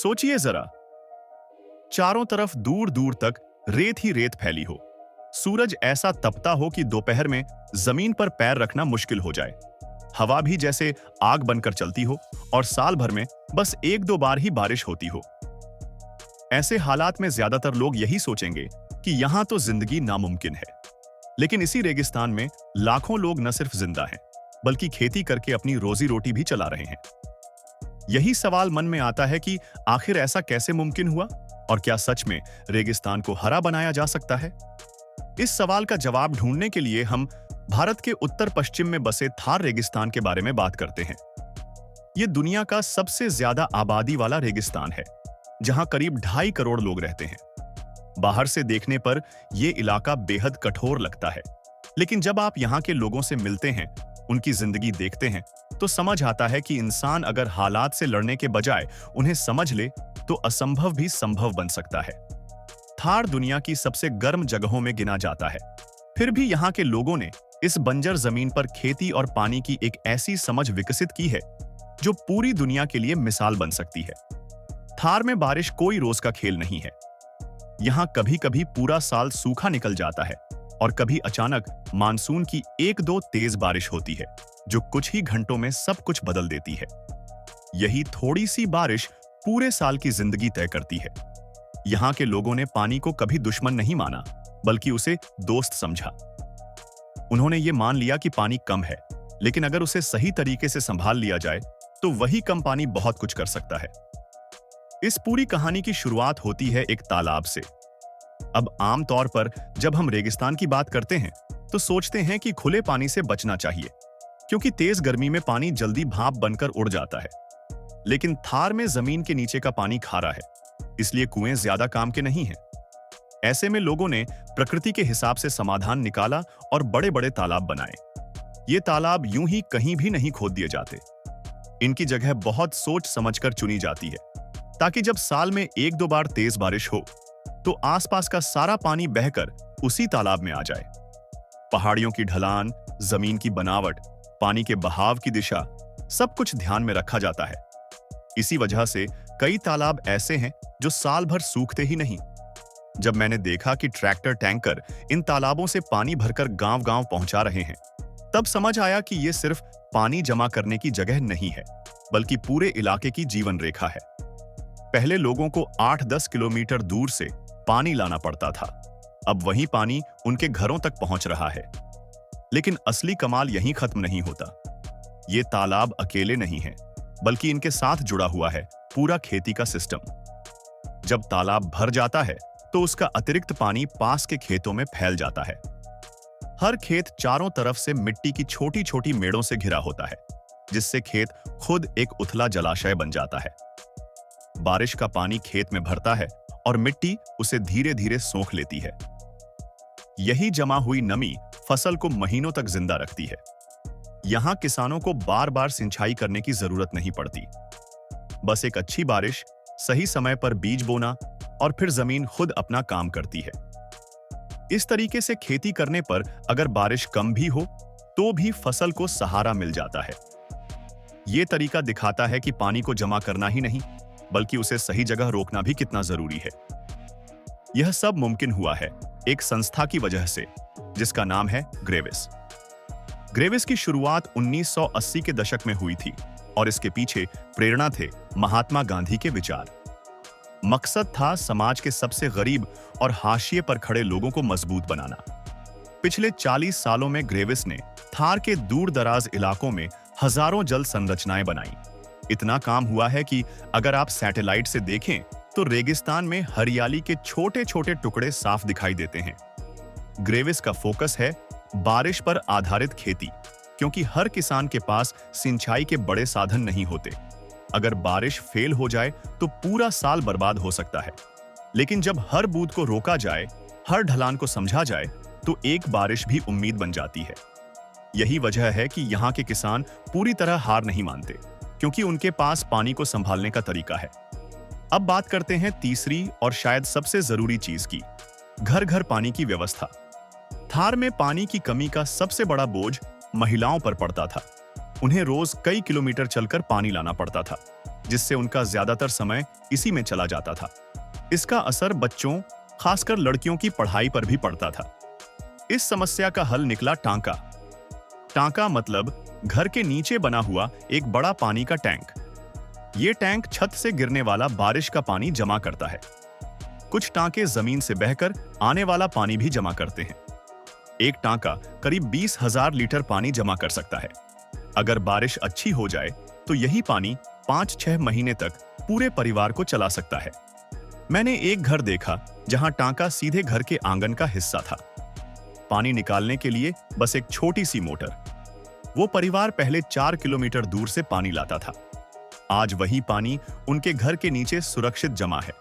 सोचिए जरा, चारों तरफ दूर दूर तक रेत ही रेत फैली हो। सूरज ऐसा तपता हो कि दोपहर में जमीन पर पैर रखना मुश्किल हो जाए। हवा भी जैसे आग बनकर चलती हो और साल भर में बस एक दो बार ही बारिश होती हो। ऐसे हालात में ज्यादातर लोग यही सोचेंगे कि यहां तो जिंदगी नामुमकिन है। लेकिन इसी रेगिस्तान में लाखों लोग न सिर्फ जिंदा हैं, बल्कि खेती करके अपनी रोजी रोटी भी चला रहे हैं। यही सवाल मन में आता है कि आखिर ऐसा कैसे मुमकिन हुआ, और क्या सच में रेगिस्तान को हरा बनाया जा सकता है? इस सवाल का जवाब ढूंढने के लिए हम भारत के उत्तर पश्चिम में बसे थार रेगिस्तान के बारे में बात करते हैं। यह दुनिया का सबसे ज्यादा आबादी वाला रेगिस्तान है, जहां करीब 2.5 करोड़ लोग रहते हैं। बाहर से देखने पर यह इलाका बेहद कठोर लगता है, लेकिन जब आप यहां के लोगों से मिलते हैं, उनकी जिंदगी देखते हैं, तो समझ आता है कि इंसान अगर हालात से लड़ने के बजाय उन्हें समझ ले तो असंभव भी संभव बन सकता है। थार दुनिया की सबसे गर्म जगहों में गिना जाता है, फिर भी यहाँ के लोगों ने इस बंजर जमीन पर खेती और पानी की एक ऐसी समझ विकसित की है जो पूरी दुनिया के लिए मिसाल बन सकती है। थार में बारिश कोई रोज का खेल नहीं है। यहाँ कभी कभी पूरा साल सूखा निकल जाता है और कभी अचानक मानसून की एक दो तेज बारिश होती है जो कुछ ही घंटों में सब कुछ बदल देती है। यही थोड़ी सी बारिश पूरे साल की जिंदगी तय करती है। यहाँ के लोगों ने पानी को कभी दुश्मन नहीं माना, बल्कि उसे दोस्त समझा। उन्होंने ये मान लिया कि पानी कम है, लेकिन अगर उसे सही तरीके से संभाल लिया जाए तो वही कम पानी बहुत कुछ कर सकता है। इस पूरी कहानी की शुरुआत होती है एक तालाब से। अब आम तौर पर जब हम रेगिस्तान की बात करते हैं तो सोचते हैं कि खुले पानी से बचना चाहिए, क्योंकि तेज गर्मी में पानी जल्दी भाप बनकर उड़ जाता है। लेकिन थार में जमीन के नीचे का पानी खारा है, इसलिए कुएं ज्यादा काम के नहीं हैं। ऐसे में लोगों ने प्रकृति के हिसाब से समाधान निकाला और बड़े बड़े तालाब बनाए। ये तालाब यूं ही कहीं भी नहीं खोद दिए जाते। इनकी जगह बहुत सोच समझकर चुनी जाती है, ताकि जब साल में एक दो बार तेज बारिश हो तो आसपास का सारा पानी बहकर उसी तालाब में आ जाए। पहाड़ियों की ढलान, जमीन की बनावट, पानी के बहाव की दिशा, सब कुछ ध्यान में रखा जाता है। इसी वजह से कई तालाब ऐसे हैं जो साल भर सूखते ही नहीं। जब मैंने देखा कि ट्रैक्टर टैंकर इन तालाबों से पानी भरकर गांव-गांव पहुंचा रहे हैं, तब समझ आया कि ये सिर्फ पानी जमा करने की जगह नहीं है, बल्कि पूरे इलाके की जीवन रेखा है। पहले लोगों को 8-10 किलोमीटर दूर से पानी लाना पड़ता था, अब वही पानी उनके घरों तक पहुंच रहा है। लेकिन असली कमाल यहीं खत्म नहीं होता। ये तालाब अकेले नहीं हैं, बल्कि इनके साथ जुड़ा हुआ है पूरा खेती का सिस्टम। जब तालाब भर जाता है तो उसका अतिरिक्त पानी पास के खेतों में फैल जाता है। हर खेत चारों तरफ से मिट्टी की छोटी छोटी मेड़ों से घिरा होता है, जिससे खेत खुद एक उथला जलाशय बन जाता है। बारिश का पानी खेत में भरता है और मिट्टी उसे धीरे धीरे सोख लेती है। यही जमा हुई नमी फसल को महीनों तक जिंदा रखती है। यहां किसानों को बार बार सिंचाई करने की जरूरत नहीं पड़ती। बस एक अच्छी बारिश, सही समय पर बीज बोना और फिर जमीन खुद अपना काम करती है। इस तरीके से खेती करने पर अगर बारिश कम भी हो तो भी फसल को सहारा मिल जाता है। यह तरीका दिखाता है कि पानी को जमा करना ही नहीं, बल्कि उसे सही जगह रोकना भी कितना जरूरी है। यह सब मुमकिन हुआ है एक संस्था की वजह से, जिसका नाम है ग्रेविस। ग्रेविस की शुरुआत 1980 के दशक में हुई थी और इसके पीछे प्रेरणा थे महात्मा गांधी के विचार। मकसद था समाज के सबसे गरीब और हाशिए पर खड़े लोगों को मजबूत बनाना। पिछले 40 सालों में ग्रेविस ने थार के दूर दराज इलाकों में हजारों जल संरचनाएं बनाई। इतना काम हुआ है कि अगर आप सैटेलाइट से देखें तो रेगिस्तान में हरियाली के छोटे छोटे टुकड़े साफ दिखाई देते हैं। ग्रेविस का फोकस है बारिश पर आधारित खेती, क्योंकि हर किसान के पास सिंचाई के बड़े साधन नहीं होते। अगर बारिश फेल हो जाए तो पूरा साल बर्बाद हो सकता है। लेकिन जब हर बूंद को रोका जाए, हर ढलान को समझा जाए, तो एक बारिश भी उम्मीद बन जाती है। यही वजह है कि यहाँ के किसान पूरी तरह हार नहीं मानते, क्योंकि उनके पास पानी को संभालने का तरीका है। अब बात करते हैं तीसरी और शायद सबसे जरूरी चीज की, घर घर पानी की व्यवस्था। थार में पानी की कमी का सबसे बड़ा बोझ महिलाओं पर पड़ता था। उन्हें रोज कई किलोमीटर चलकर पानी लाना पड़ता था। जिससे उनका ज्यादातर समय इसी में चला जाता था। इसका असर बच्चों, खासकर लड़कियों की पढ़ाई पर भी पड़ता था। इस समस्या का हल निकला टांका। टांका मतलब घर के नीचे बना हुआ एक बड़ा पानी का टैंक। ये टैंक छत से गिरने वाला बारिश का पानी जमा करता है। कुछ टांके जमीन से बहकर आने वाला पानी भी जमा करते हैं। एक टांका करीब 20,000 लीटर पानी जमा कर सकता है। अगर बारिश अच्छी हो जाए तो यही पानी 5-6 महीने तक पूरे परिवार को चला सकता है। मैंने एक घर देखा जहां टांका सीधे घर के आंगन का हिस्सा था। पानी निकालने के लिए बस एक छोटी सी मोटर। वो परिवार पहले 4 किलोमीटर दूर से पानी लाता था। आज वही पानी उनके घर के नीचे सुरक्षित जमा है।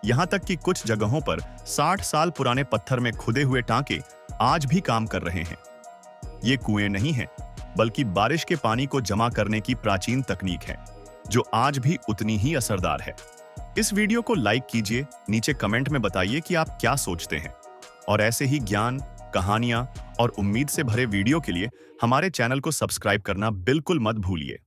यहां तक कि कुछ जगहों पर 60 साल पुराने पत्थर में खुदे हुए टांके आज भी काम कर रहे हैं। ये कुएं नहीं हैं, बल्कि बारिश के पानी को जमा करने की प्राचीन तकनीक है, जो आज भी उतनी ही असरदार है। इस वीडियो को लाइक कीजिए, नीचे कमेंट में बताइए कि आप क्या सोचते हैं। और ऐसे ही ज्ञान, कहानियां और उम्मीद से भरे वीडियो के लिए हमारे चैनल को सब्सक्राइब करना बिल्कुल मत भूलिए।